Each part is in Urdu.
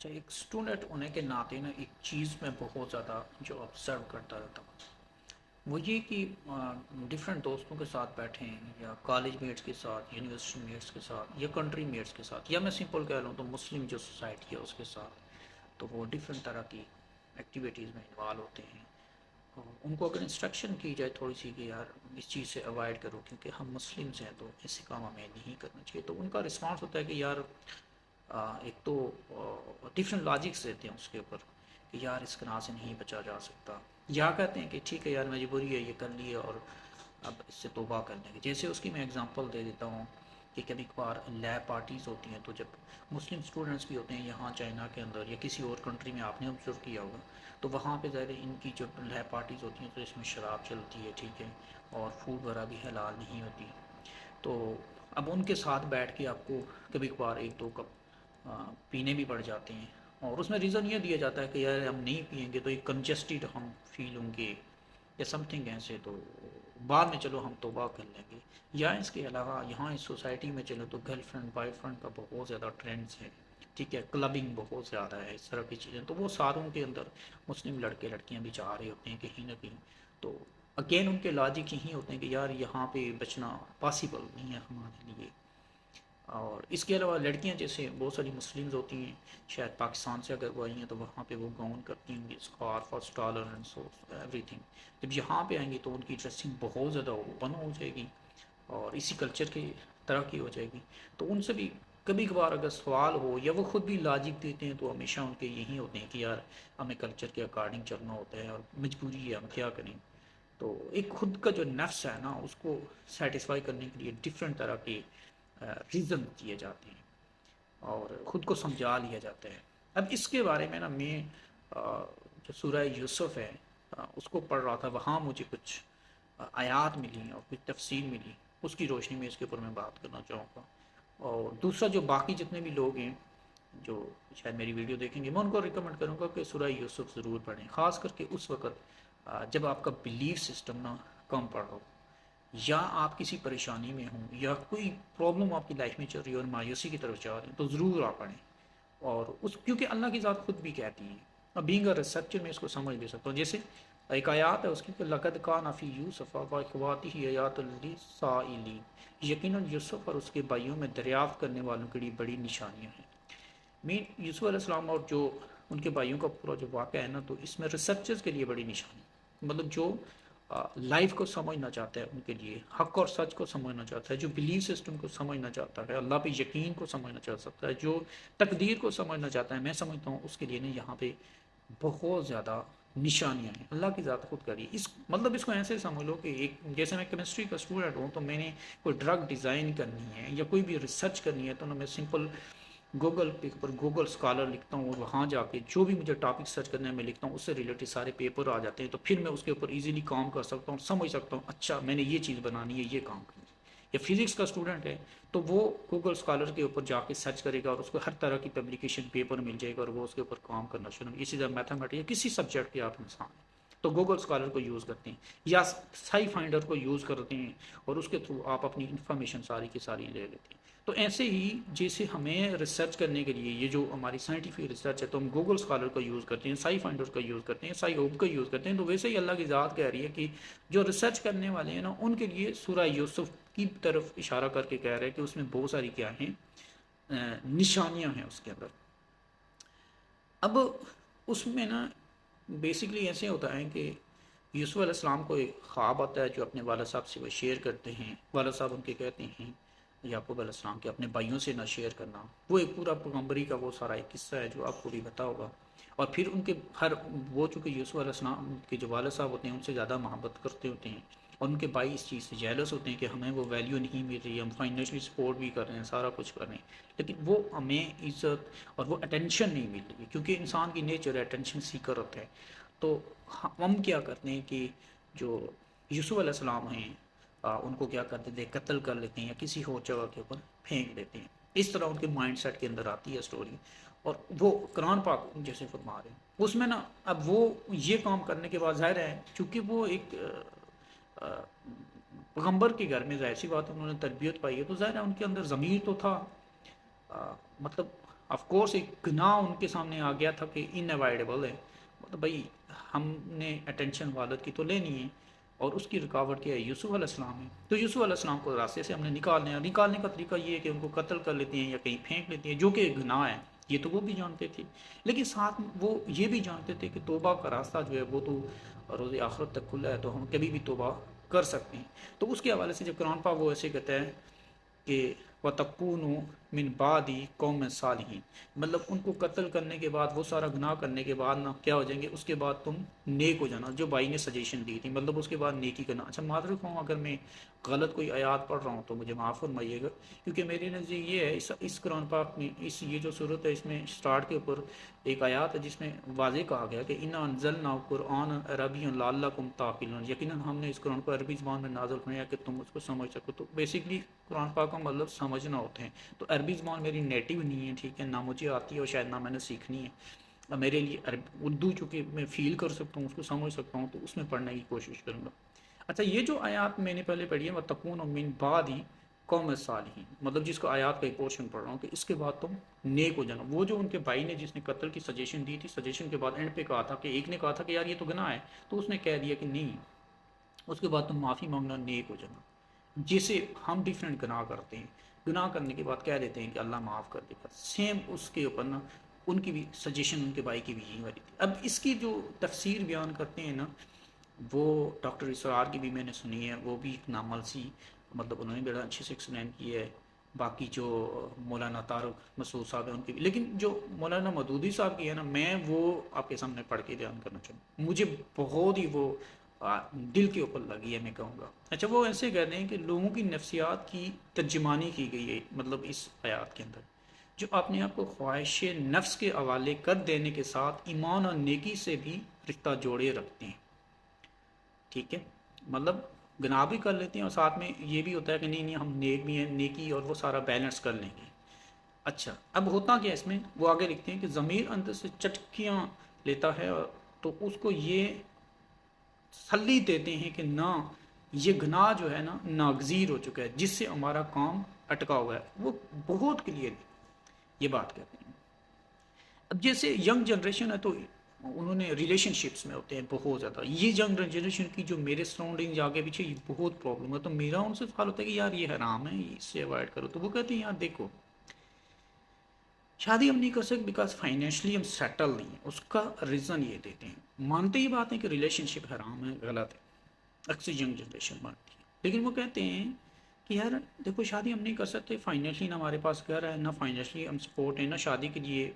اچھا، ایک اسٹوڈنٹ ہونے کے ناطے نا ایک چیز میں بہت زیادہ جو آبزرو کرتا رہتا ہوں وہ یہ کہ ڈفرینٹ دوستوں کے ساتھ بیٹھیں یا کالج میٹس کے ساتھ، یونیورسٹی میٹس کے ساتھ، یا کنٹری میٹس کے ساتھ، یا میں سمپل کہہ لوں تو مسلم جو سوسائٹی ہے اس کے ساتھ، تو وہ ڈفرینٹ طرح کی ایکٹیویٹیز میں انوالو ہوتے ہیں۔ ان کو اگر انسٹرکشن کی جائے تھوڑی سی کہ یار اس چیز سے اوائڈ کرو کیونکہ ہم مسلمز ہیں تو ایسے کام ہمیں نہیں کرنا چاہیے، تو ان کا رسپانس ہوتا ہے کہ یار ایک تو ڈفرینٹ لاجکس دیتے ہیں اس کے اوپر کہ یار اس گناہ سے نہیں بچا جا سکتا، یا کہتے ہیں کہ ٹھیک ہے یار مجبوری ہے یہ کر لی اور اب اس سے توبہ کرنے کی۔ جیسے اس کی میں اگزامپل دے دیتا ہوں کہ کبھی کبھار لیب پارٹیز ہوتی ہیں، تو جب مسلم اسٹوڈنٹس بھی ہوتے ہیں یہاں چائنا کے اندر یا کسی اور کنٹری میں، آپ نے آبزرو کیا ہوگا، تو وہاں پہ ظاہر ان کی جو لیب پارٹیز ہوتی ہیں تو اس میں شراب چلتی ہے، ٹھیک ہے، اور فوڈ وغیرہ بھی حلال نہیں ہوتی۔ تو اب ان کے ساتھ بیٹھ کے آپ کو کبھی کبھار ایک دو کپ پینے بھی پڑ جاتے ہیں، اور اس میں ریزن یہ دیا جاتا ہے کہ یار ہم نہیں پئیں گے تو ایک کنجسٹڈ ہم فیل ہوں گے یا سم تھنگ ایسے، تو بعد میں چلو ہم توبہ کر لیں گے۔ یا اس کے علاوہ یہاں اس سوسائٹی میں چلو تو گرل فرینڈ بوائے فرینڈ کا بہت زیادہ ٹرینڈس ہے، ٹھیک ہے، کلبنگ بہت زیادہ ہے، اس طرح کی چیزیں، تو وہ ساروں کے اندر مسلم لڑکے لڑکیاں بھی چاہ رہے ہوتے ہیں کہیں نہ کہیں۔ تو اگین ان کے لاجک یہی ہوتے ہیں کہ یار یہاں پہ بچنا پاسبل نہیں ہے ہمارے لیے۔ اور اس کے علاوہ لڑکیاں جیسے بہت ساری مسلمز ہوتی ہیں، شاید پاکستان سے اگر وہ آئی ہیں تو وہاں پہ وہ گاؤن کرتی ہوں گی، اسکارف اور اسٹالر اینڈ سو ایوری تھنگ۔ جب یہاں پہ آئیں گی تو ان کی ڈریسنگ بہت زیادہ اوپن ہو جائے گی اور اسی کلچر کی طرح کی ہو جائے گی۔ تو ان سے بھی کبھی کبھار اگر سوال ہو یا وہ خود بھی لاجک دیتے ہیں تو ہمیشہ ان کے یہی ہوتے ہیں کہ یار ہمیں کلچر کے اکارڈنگ چلنا ہوتا ہے اور مجبوری ہے، ہم کیا کریں۔ تو ایک خود کا جو نفس ہے نا اس کو سیٹسفائی کرنے کے لیے ڈفرینٹ طرح کے ریزن دیے جاتے ہیں اور خود کو سمجھا لیا جاتا ہے۔ اب اس کے بارے میں نا میں جو سورہ یوسف ہے اس کو پڑھ رہا تھا، وہاں مجھے کچھ آیات ملی اور کچھ تفصیل ملی، اس کی روشنی میں اس کے اوپر میں بات کرنا چاہوں گا۔ اور دوسرا جو باقی جتنے بھی لوگ ہیں جو شاید میری ویڈیو دیکھیں گے، میں ان کو ریکمنڈ کروں گا کہ سورہ یوسف ضرور پڑھیں، خاص کر کے اس وقت جب آپ کا بلیف سسٹم نا کم پڑ ہو، یا آپ کسی پریشانی میں ہوں، یا کوئی پرابلم آپ کی لائف میں چل رہی ہے اور مایوسی کی طرف جا رہے ہیں، تو ضرور آپ پڑھیں۔ اور اس کیونکہ اللہ کی ذات خود بھی کہتی ہیں، اب بینگ اے ریسرچر میں اس کو سمجھ بھی سکتا ہوں۔ جیسے ایک آیات ہے اس کی کہ لقد کان فی یوسف و اخواتہ آیات للسائلین، یقیناً یوسف اور اس کے بھائیوں میں دریافت کرنے والوں کے لیے بڑی نشانیاں ہیں۔ مین یوسف علیہ السلام اور جو ان کے بھائیوں کا پورا جو واقعہ ہے نا، تو اس میں ریسرچرز کے لیے بڑی نشانی، مطلب جو لائف کو سمجھنا چاہتا ہے ان کے لیے، حق اور سچ کو سمجھنا چاہتا ہے، جو بلیف سسٹم کو سمجھنا چاہتا ہے، اللہ پہ یقین کو سمجھنا چاہ سکتا ہے، جو تقدیر کو سمجھنا چاہتا ہے، میں سمجھتا ہوں اس کے لیے نا یہاں پہ بہت زیادہ نشانیاں ہیں، اللہ کی ذات خود کری۔ اس مطلب اس کو ایسے سمجھ لو کہ ایک جیسے میں کیمسٹری کا اسٹوڈنٹ ہوں تو میں نے کوئی ڈرگ ڈیزائن کرنی ہے یا کوئی بھی ریسرچ کرنی ہے تو میں سمپل گوگل پہ پر گوگل اسکالر لکھتا ہوں اور وہاں جا کے جو بھی مجھے ٹاپک سرچ کرنا ہے میں لکھتا ہوں، اس سے ریلیٹڈ سارے پیپر آ جاتے ہیں، تو پھر میں اس کے اوپر ایزیلی کام کر سکتا ہوں، سمجھ سکتا ہوں اچھا میں نے یہ چیز بنانی ہے، یہ کام کرنا ہے۔ یا فزکس کا اسٹوڈنٹ ہے تو وہ گوگل اسکالر کے اوپر جا کے سرچ کرے گا اور اس کو ہر طرح کی پبلیکیشن پیپر مل جائے گا اور وہ اس کے اوپر کام کرنا شروع۔ اسی طرح میتھمیٹکس یا کسی سبجیکٹ کے آپ انسان ہیں تو گوگل اسکالر کو یوز کرتے ہیں یا سائی فائنڈر کو یوز کرتے ہیں اور اس کے تھرو آپ اپنی انفارمیشن ساری کی ساری لے لیتے ہیں۔ تو ایسے ہی جیسے ہمیں ریسرچ کرنے کے لیے یہ جو ہماری سائنٹیفک ریسرچ ہے تو ہم گوگل اسکالر کا یوز کرتے ہیں، سائی فائنڈر کا یوز کرتے ہیں، سائی ہوپ کا یوز کرتے ہیں، تو ویسے ہی اللہ کی ذات کہہ رہی ہے کہ جو ریسرچ کرنے والے ہیں نا ان کے لیے سورہ یوسف کی طرف اشارہ کر کے کہہ رہے ہیں کہ اس میں بہت ساری کیا ہیں نشانیاں ہیں اس کے اندر۔ اب اس میں نا بیسکلی ایسے ہوتا ہے کہ یوسف علیہ السلام کو ایک خواب آتا ہے جو اپنے والد صاحب سے وہ شیئر کرتے ہیں، والد صاحب ان کے کہتے ہیں یعقوب علیہ السلام کے اپنے بھائیوں سے نہ شیئر کرنا، وہ ایک پورا پیغمبری کا وہ سارا ایک قصہ ہے جو آپ کو بھی پتا ہوگا۔ اور پھر ان کے ہر وہ چونکہ یوسف علیہ السلام کے جو والد صاحب ہوتے ہیں ان سے زیادہ محبت کرتے ہوتے ہیں اور ان کے بھائی اس چیز سے جیلس ہوتے ہیں کہ ہمیں وہ ویلیو نہیں مل رہی، ہم فائنینشلی سپورٹ بھی کر رہے ہیں، سارا کچھ کر رہے ہیں، لیکن وہ ہمیں عزت اور وہ اٹینشن نہیں مل رہی، کیونکہ انسان کی نیچر اٹینشن سیکر ہوتا ہے۔ تو ہم کیا کرتے ہیں کہ جو یوسف علیہ السلام ہیں ان کو کیا کرتے تھے، قتل کر لیتے ہیں یا کسی اور جگہ کے اوپر پھینک دیتے ہیں۔ اس طرح ان کے مائنڈ سیٹ کے اندر آتی ہے اسٹوری، اور وہ قرآن پاک جیسے فرما رہے ہیں اس میں نا اب وہ یہ کام کرنے کے بعد ظاہر ہے چونکہ وہ ایک پیغمبر کے گھر میں ظاہر سی بات انہوں نے تربیت پائی ہے، تو ظاہر ہے ان کے اندر ضمیر تو تھا، مطلب آف کورس ایک گناہ ان کے سامنے آ گیا تھا کہ ان اوائڈیبل ہے، مطلب بھائی ہم نے اٹینشن والد کی تو لینی ہے، اور اس کی رکاوٹ کیا ہے؟ یوسف علیہ السلام ہے. تو یوسف علیہ السلام کو راستے سے ہم نے نکالنے کا طریقہ یہ ہے کہ ان کو قتل کر لیتے ہیں یا کہیں پھینک لیتے ہیں، جو کہ گناہ ہے. یہ تو وہ بھی جانتے تھے، لیکن ساتھ وہ یہ بھی جانتے تھے کہ توبہ کا راستہ جو ہے وہ تو روز آخرت تک کھلا ہے، تو ہم کبھی بھی توبہ کر سکتے ہیں. تو اس کے حوالے سے جب قرآن پاک وہ ایسے کہتا ہے کہ وَتَكُونُوا مِن بَعْدِ قَوْمٍ صَالِحِينَ، مطلب ان کو قتل کرنے کے بعد، وہ سارا گناہ کرنے کے بعد نا کیا ہو جائیں گے، اس کے بعد تم نیک ہو جانا، جو بھائی نے سجیشن دی تھی، مطلب اس کے بعد نیکی کرنا. اچھا معذرت ہوں اگر میں غلط کوئی آیات پڑھ رہا ہوں تو مجھے معاف فرمائیے گا، کیونکہ میرے نزدیک یہ ہے اس قرآن پاک میں یہ جو صورت ہے اس میں سٹارٹ کے اوپر ایک آیات ہے جس میں واضح کہا گیا کہ اِنَّا أَنزَلْنَاهُ قُرْآنًا عَرَبِيًّا لَعَلَّكُمْ تَعْقِلُونَ، یقیناً ہم نے اس قرآن کو عربی زبان میں نازل فرمایا کہ تم اس کو سمجھ سکو. تو بیسکلی قرآن پاک کا مطلب سمجھنا ہوتے ہیں. تو عربی زبان میری نیٹیو نہیں ہے، ٹھیک ہے، نہ مجھے آتی ہے اور شاید نہ میں نے سیکھنی ہے. میرے لیے اردو چونکہ میں فیل کر سکتا ہوں، اس کو سمجھ سکتا ہوں، تو اس میں پڑھنے کی کوشش کروں گا. اچھا یہ جو آیات میں نے پہلے پڑھی ہے وَتَكُونُوا مِن بَعْدِ قوم صالحین، مطلب جس کو آیات کا ایک پورشن پڑھ رہا ہوں کہ اس کے بعد تم نیک ہو جانا. وہ جو ان کے بھائی نے جس نے قتل کی سجیشن دی تھی، سجیشن کے بعد اینڈ پہ کہا تھا کہ ایک نے کہا تھا کہ یار یہ تو گناہ ہے، تو اس نے کہہ دیا کہ نہیں، اس کے بعد تم معافی مانگنا، نیک ہو جانا. جسے ہم ڈیفرنٹ گناہ کرتے ہیں، گناہ کرنے کے بعد کہہ دیتے ہیں کہ اللہ معاف کر دے گا، سیم اس کے اوپر نا ان کی بھی سجیشن ان کے بھائی کی بھی یہی والی تھی. اب اس کی جو تفسیر بیان کرتے ہیں نا، وہ ڈاکٹر اسرار کی بھی میں نے سنی ہے، وہ بھی ایک نامل سی، مطلب انہوں نے بڑا اچھے سے ایکسپلین کیا ہے. باقی جو مولانا طارق مسعود صاحب ہیں ان کی بھی، لیکن جو مولانا مودودی صاحب کی ہے نا، میں وہ آپ کے سامنے پڑھ کے بیان کرنا چاہوں گا. مجھے بہت ہی وہ دل کے اوپر لگی ہے، میں کہوں گا. اچھا وہ ایسے کہتے ہیں کہ لوگوں کی نفسیات کی ترجمانی کی گئی ہے، مطلب اس آیات کے اندر، جو اپنے آپ کو خواہش نفس کے حوالے کر دینے کے ساتھ ایمان اور نیکی سے بھی رشتہ جوڑے رکھتے ہیں. ٹھیک ہے، مطلب گناہ بھی کر لیتے ہیں اور ساتھ میں یہ بھی ہوتا ہے کہ نہیں نہیں ہم نیک بھی ہیں، نیکی اور وہ سارا بیلنس کر لیں گے. اچھا اب ہوتا کیا اس میں، وہ آگے لکھتے ہیں کہ ضمیر اندر سے چٹکیاں لیتا ہے، تو اس کو یہ تسلی دیتے ہیں کہ نہ، یہ گناہ جو ہے نا ناگزیر ہو چکا ہے، جس سے ہمارا کام اٹکا ہوا ہے. وہ بہت کلیئر یہ بات کہتے ہیں. اب جیسے ینگ جنریشن ہے تو انہوں نے ریلیشن شپس میں ہوتے ہیں بہت زیادہ. یہ ینگ جنریشن کی جو میرے سراؤنڈنگ آگے پیچھے یہ بہت پرابلم ہے، تو میرا ان سے سوال ہوتا ہے کہ یار یہ حرام ہے، اس سے اوائڈ کرو. تو وہ کہتے ہیں یار دیکھو، شادی ہم نہیں کر سکتے بیکاز فائنینشلی ہم سیٹل نہیں ہیں. اس کا ریزن یہ دیتے ہیں، مانتے ہی بات ہے کہ ریلیشن شپ حرام ہے، غلط ہے، اکثر ینگ جنریشن مانتی ہے. لیکن وہ کہتے ہیں کہ یار دیکھو شادی ہم نہیں کر سکتے، فائنینشلی نہ ہمارے پاس گھر ہے، نہ فائنینشلی ہم سپورٹ ہیں، نہ شادی کے لیے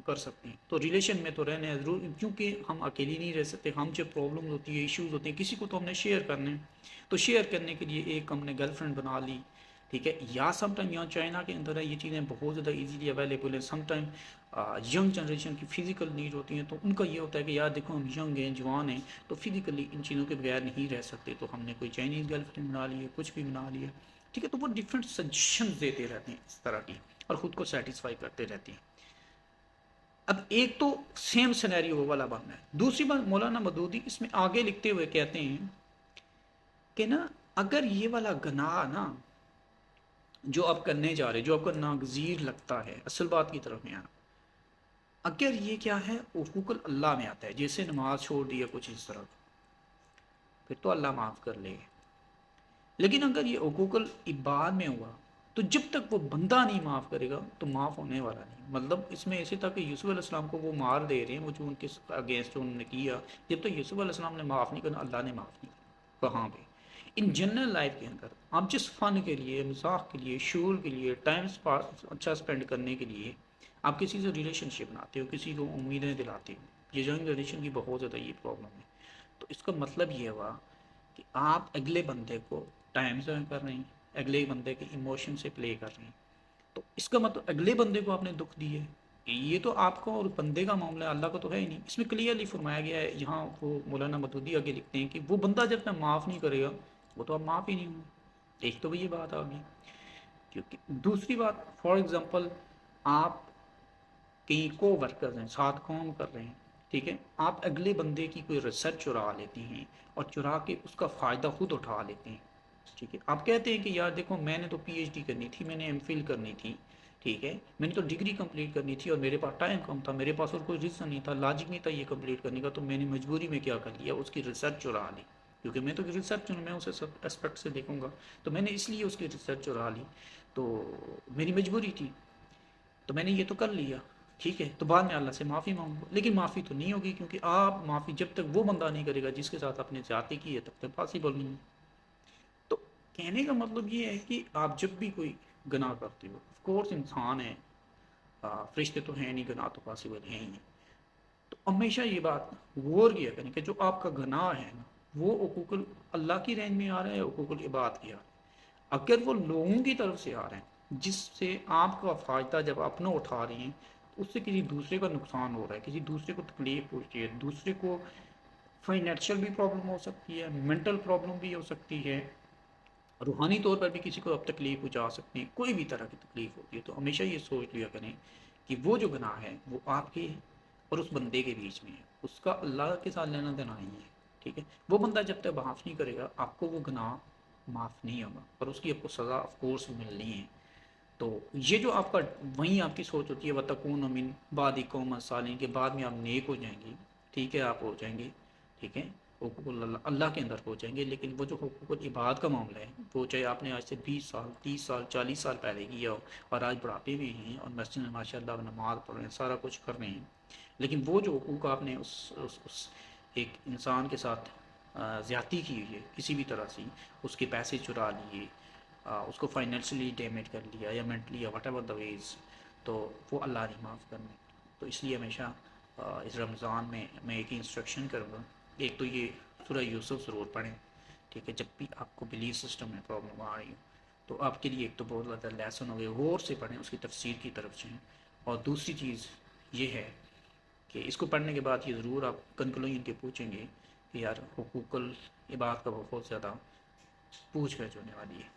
کر سکتے ہیں. تو ریلیشن میں تو رہنا ہے ضرور، کیونکہ ہم اکیلی نہیں رہ سکتے. ہم جب پرابلم ہوتی ہے، ایشوز ہوتے ہیں، کسی کو تو ہم نے شیئر کرنے ہیں. تو شیئر کرنے کے لیے ایک ہم نے گرل فرینڈ بنا لی، ٹھیک ہے. یا سم ٹائم یہاں چائنا کے اندر ہے یہ چیزیں بہت زیادہ ایزیلی اویلیبل ہیں. سم ٹائم ینگ جنریشن کی فزیکل نیڈ ہوتی ہیں، تو ان کا یہ ہوتا ہے کہ یار دیکھو ہم ینگ ہیں، جوان ہیں، تو فزیکلی ان چیزوں کے بغیر نہیں رہ سکتے، تو ہم نے کوئی چائنیز گرل فرینڈ بنا لی ہے، کچھ بھی بنا لیا، ٹھیک ہے. تو وہ ڈفرینٹ سجیشنز دیتے رہتے ہیں اس طرح کی، اور خود کو سیٹسفائی کرتے رہتے ہیں. اب ایک تو سیم سینیریو والا بننا ہے. دوسری بات مولانا مودودی اس میں آگے لکھتے ہوئے کہتے ہیں کہ نا اگر یہ والا گناہ نا جو آپ کرنے جا رہے، جو آپ کو ناگزیر لگتا ہے، اصل بات کی طرف میں آنا، اگر یہ کیا ہے حقوق اللہ میں آتا ہے، جیسے نماز چھوڑ دیا کچھ اس طرح، پھر تو اللہ معاف کر لے. لیکن اگر یہ حقوق العباد میں ہوا تو جب تک وہ بندہ نہیں معاف کرے گا تو معاف ہونے والا نہیں. مطلب اس میں ایسے تھا کہ یوسف علیہ السلام کو وہ مار دے رہے ہیں، وہ جو ان کے اگینسٹ انہوں نے کیا، جب تک یوسف علیہ السلام نے معاف نہیں کرنا، اللہ نے معاف نہیں کرنا. کہاں پہ ان جنرل لائف کے اندر آپ جس فن کے لیے، مزاح کے لیے، شعور کے لیے، ٹائم اچھا اسپینڈ کرنے کے لیے آپ کسی سے ریلیشن شپ بناتے ہو، کسی کو امیدیں دلاتے ہو. یہ ینگ جنریشن کی بہت زیادہ یہ پرابلم ہے. تو اس کا مطلب یہ ہوا کہ آپ اگلے بندے کو ٹائم ضائع کر رہے ہیں، اگلے بندے کے ایموشن سے پلے کر رہے ہیں. تو اس کا مطلب اگلے بندے کو آپ نے دکھ دیے. یہ تو آپ کا اور بندے کا معاملہ ہے، اللہ کا تو ہے ہی نہیں. اس میں کلیئرلی فرمایا گیا ہے، یہاں وہ مولانا مودودی آگے لکھتے ہیں کہ وہ بندہ جب تک معاف نہیں کرے گا وہ تو اب معاف ہی نہیں ہوں. ایک تو یہ بات آ گئی. کیونکہ دوسری بات، فار ایگزامپل آپ کئی کو ورکرز ہیں، ساتھ کام کر رہے ہیں، ٹھیک ہے، آپ اگلے بندے کی کوئی ریسرچ چرا لیتے ہیں اور چرا کے اس کا فائدہ خود اٹھا لیتے ہیں. ٹھیک ہے، آپ کہتے ہیں کہ یار دیکھو میں نے تو پی ایچ ڈی کرنی تھی، میں نے ایم فل کرنی تھی، ٹھیک ہے، میں نے تو ڈگری کمپلیٹ کرنی تھی اور میرے پاس ٹائم کم تھا، میرے پاس اور کوئی ریزن نہیں تھا، لاجک نہیں تھا یہ کمپلیٹ کرنے کا، تو میں نے مجبوری میں کیا کر لیا، اس کی ریسرچ چرا لی، کیونکہ میں تو ریسرچ میں اسے سب اسپیکٹ سے دیکھوں گا، تو میں نے اس لیے اس کی ریسرچ چرا لی، تو میری مجبوری تھی، تو میں نے یہ تو کر لیا، ٹھیک ہے، تو بعد میں اللہ سے معافی مانگوں گا، لیکن معافی تو نہیں ہوگی، کیونکہ آپ معافی جب تک وہ بندہ نہیں کرے گا جس کے ساتھ آپ نے زیادتی کی ہے تب تک پاسبل نہیں ہے۔ تو کہنے کا مطلب یہ ہے کہ آپ جب بھی کوئی گناہ کرتے ہو، آف کورس انسان ہے، فرشتے تو ہیں نہیں، گناہ تو پاسبل ہیں ہی نہیں، تو ہمیشہ یہ بات غور کیا کریں کہ جو آپ کا گناہ ہے نا، وہ حقوق اللہ کی رینج میں آ رہا ہے، حقوق العباد کی آ رہا ہے، اگر وہ لوگوں کی طرف سے آ رہے ہیں جس سے آپ کا فائدہ جب اپنا اٹھا رہے ہیں، اس سے کسی دوسرے کا نقصان ہو رہا ہے، کسی دوسرے کو تکلیف پہنچتی ہے، دوسرے کو فائنینشیل بھی پرابلم ہو سکتی ہے، مینٹل پرابلم بھی ہو سکتی ہے، روحانی طور پر بھی کسی کو اب تکلیف پہنچا سکتی ہے، کوئی بھی طرح کی تکلیف ہوتی ہے، تو ہمیشہ یہ سوچ لیا کریں کہ وہ جو گناہ ہے وہ آپ کے اور اس بندے کے بیچ میں ہے، اس کا اللہ کے ساتھ لینا دینا نہیں ہے، ٹھیک ہے، وہ بندہ جب تک معاف نہیں کرے گا آپ کو وہ گناہ معاف نہیں ہوگا، اور اس کی آپ کو سزا آف کورس ملنی ہے۔ تو یہ جو آپ کا وہیں آپ کی سوچ ہوتی ہے وَتَكُونَ مِن بَعْدِ قَوْمٍ صَالِحِينَ کے بعد میں آپ نیک ہو جائیں گی، ٹھیک ہے، آپ ہو جائیں گے، ٹھیک ہے، حقوق اللہ کے اندر ہو جائیں گے، لیکن وہ جو حقوق العباد کا معاملہ ہے وہ چاہے آپ نے آج سے 20 سال 30 سال 40 سال پہلے کیا ہو اور آج بڑھاپے میں ہیں اور مسجد میں ماشاء اللہ نماز پڑھ رہے ہیں، سارا کچھ کر رہے ہیں، لیکن وہ جو حقوق آپ نے اس ایک انسان کے ساتھ زیادتی کی ہوئی ہے کسی بھی طرح سے، اس کے پیسے چرا لیے، اس کو فائنینشلی ڈیمیج کر لیا یا مینٹلی یا وٹ ایور دا ویز، تو وہ اللہ نہیں معاف کرنے۔ تو اس لیے ہمیشہ اس رمضان میں ایک ہی انسٹرکشن کروں گا، ایک تو یہ سورہ یوسف ضرور پڑھیں، ٹھیک ہے، جب بھی آپ کو بلیف سسٹم میں پرابلم آ رہی ہو تو آپ کے لیے ایک تو بہت زیادہ لیسن ہو گئے، غور سے پڑھیں، اس کی تفسیر کی طرف جائیں، اور دوسری چیز یہ ہے کہ اس کو پڑھنے کے بعد یہ ضرور آپ کنکلوژن کے پوچھیں گے کہ یار حقوق العباد کا بہت زیادہ پوچھ گچھ ہونے والی ہے۔